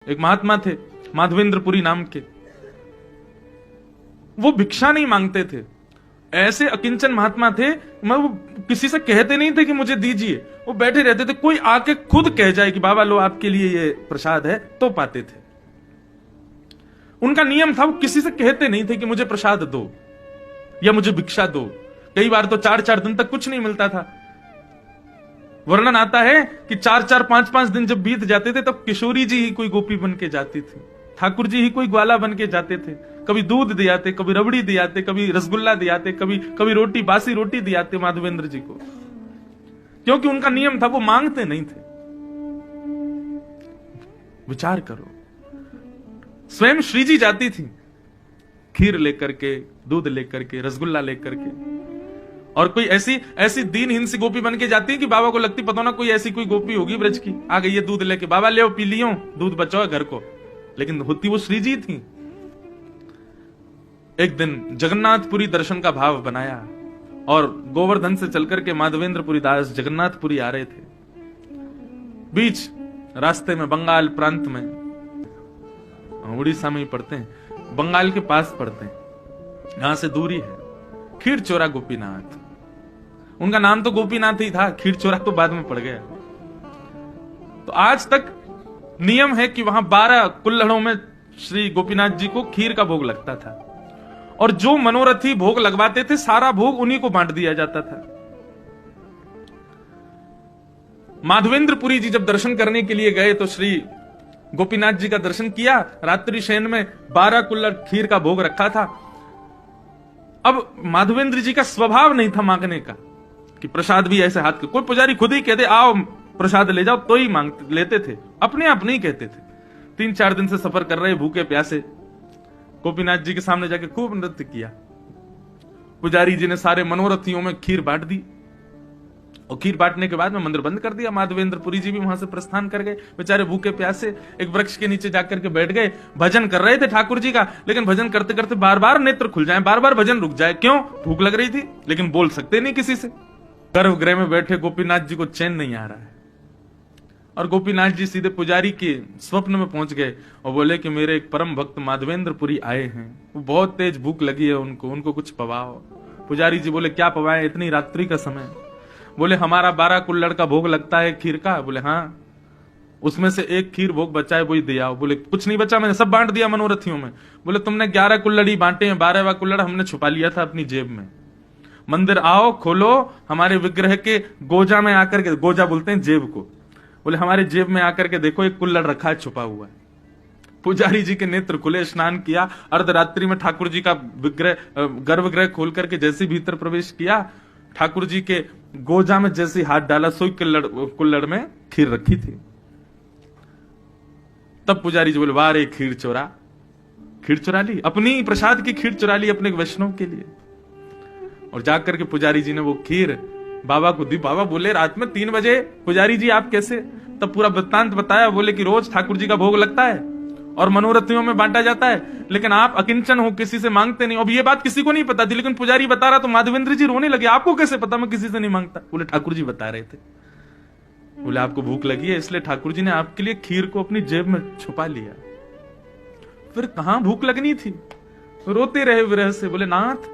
एक महात्मा थे माधवेंद्रपुरी नाम के। वो भिक्षा नहीं मांगते थे, ऐसे अकिंचन महात्मा थे। मैं वो किसी से कहते नहीं थे कि मुझे दीजिए, वो बैठे रहते थे, कोई आके खुद कह जाए कि बाबा लो आपके लिए ये प्रसाद है, तो पाते थे। उनका नियम था, वो किसी से कहते नहीं थे कि मुझे प्रसाद दो या मुझे भिक्षा दो। कई बार तो 4-4 दिन तक कुछ नहीं मिलता था। वर्णन आता है कि 4-4, 5-5 दिन जब बीत जाते थे तब किशोरी जी ही कोई गोपी बन के जाती थी, ठाकुर जी ही कोई ग्वाला बन के जाते थे। कभी दूध दियाते, कभी रबड़ी दियाते, कभी रसगुल्ला दियाते, कभी रोटी, बासी रोटी दियाते माधवेंद्र जी को, क्योंकि उनका नियम था, वो मांगते नहीं थे। विचार करो, स्वयं श्री जी जाती थी खीर लेकर के, दूध लेकर के, रसगुल्ला लेकर के, और कोई ऐसी दीनहीन सी गोपी बन के जाती है कि बाबा को लगती पता ना कोई ऐसी कोई गोपी होगी ब्रज की, आ गई है दूध लेके, बाबा ले पी लियो, दूध बचाओ घर को, लेकिन होती वो श्री जी थी। एक दिन जगन्नाथपुरी दर्शन का भाव बनाया और गोवर्धन से चलकर के माधवेंद्रपुरी दास जगन्नाथपुरी आ रहे थे। बीच रास्ते में बंगाल प्रांत में, उड़ीसा में ही पड़ते हैं, बंगाल के पास पड़ते हैं, यहां से दूरी है, खीरचोरा गोपीनाथ। उनका नाम तो गोपीनाथ ही था, खीरचोरा तो बाद में पड़ गया। तो आज तक नियम है कि वहां 12 कुल्हड़ों में श्री गोपीनाथ जी को खीर का भोग लगता था, और जो मनोरथी भोग लगवाते थे सारा भोग उन्हीं को बांट दिया जाता था। माधवेंद्रपुरी जी जब दर्शन करने के लिए गए तो श्री गोपीनाथ जी का दर्शन किया, रात्रि शयन में 12 कुल्हड़ खीर का भोग रखा था। अब माधवेंद्र जी का स्वभाव नहीं था मांगने का कि प्रसाद भी ऐसे हाथ के, कोई पुजारी खुद ही कहते आओ प्रसाद ले जाओ तो ही मांगते लेते थे, अपने आप नहीं कहते थे। 3-4 दिन से सफर कर रहे भूखे प्यासे, गोपीनाथ जी के सामने जाके खूब नृत्य किया। पुजारी जी ने सारे मनोरथियों में खीर बांट दी, और खीर बांटने के बाद में मंदिर बंद कर दिया। माधवेंद्रपुरी जी भी वहां से प्रस्थान कर गए, बेचारे भूखे प्यासे एक वृक्ष के नीचे जाकर के बैठ गए। भजन कर रहे थे ठाकुर जी का, लेकिन भजन करते करते बार बार नेत्र खुल जाए, बार बार भजन रुक जाए। क्यों? भूख लग रही थी, लेकिन बोल सकते नहीं किसी से। गर्भगृह में बैठे गोपीनाथ जी को चैन नहीं आ रहा है, और गोपीनाथ जी सीधे पुजारी के स्वप्न में पहुंच गए और बोले कि मेरे एक परम भक्त माधवेंद्रपुरी आए हैं, वो बहुत तेज भूख लगी है उनको कुछ पवाओ। पुजारी जी बोले क्या पवाए, इतनी रात्रि का समय? बोले हमारा 12 कुल्हड़ का भोग लगता है खीर का। बोले हाँ, उसमें से एक खीर भोग बचा है, वही दिया। बोले कुछ नहीं बचा, मैंने सब बांट दिया मनोरथियों में। बोले तुमने 11 कुल्हड़ ही बांटे हैं, 12वां कुल्हड़ हमने छुपा लिया था अपनी जेब में। मंदिर आओ, खोलो, हमारे विग्रह के गोजा में आकर के, गोजा बोलते हैं जेब को, बोले हमारे जेब में आकर के देखो एक कुल्हड़ रखा है, छुपा हुआ है। पुजारी जी के नेत्र खुले, स्नान किया, अर्धरात्रि में ठाकुर जी का विग्रह गर्भगृह खोल करके जैसे भीतर प्रवेश किया, ठाकुर जी के गोजा में जैसे हाथ डाला, सोई कुल्हड़ में खीर रखी थी। तब पुजारी जी बोले वाह रे खीर चुरा ली, अपनी प्रसाद की खीर चुरा ली अपने वैष्णव के लिए। और जाकर के पुजारी जी ने वो खीर बाबा को दी। बाबा बोले रात में 3 बजे पुजारी जी आप कैसे? तब पूरा वृत्तांत बताया। बोले कि रोज ठाकुर जी का भोग लगता है और मनोरथियों में बांटा जाता है, लेकिन आप अकिंचन हो, किसी से मांगते नहीं। अब ये बात किसी को नहीं पता थी, लेकिन पुजारी बता रहा तो माधवेंद्र जी रोने लगे, आपको कैसे पता मैं किसी से नहीं मांगता? बोले ठाकुर जी बता रहे थे। बोले आपको भूख लगी है इसलिए ठाकुर जी ने आपके लिए खीर को अपनी जेब में छुपा लिया। फिर कहां भूख लगनी थी, रोते रहे विरह से। बोले नाथ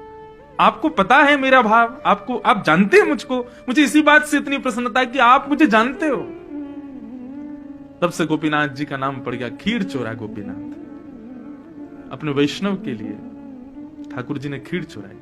आपको पता है मेरा भाव, आप जानते हैं मुझको, मुझे इसी बात से इतनी प्रसन्नता है कि आप मुझे जानते हो। तब से गोपीनाथ जी का नाम पड़ गया खीर चोरा गोपीनाथ। अपने वैष्णव के लिए ठाकुर जी ने खीर चुराई।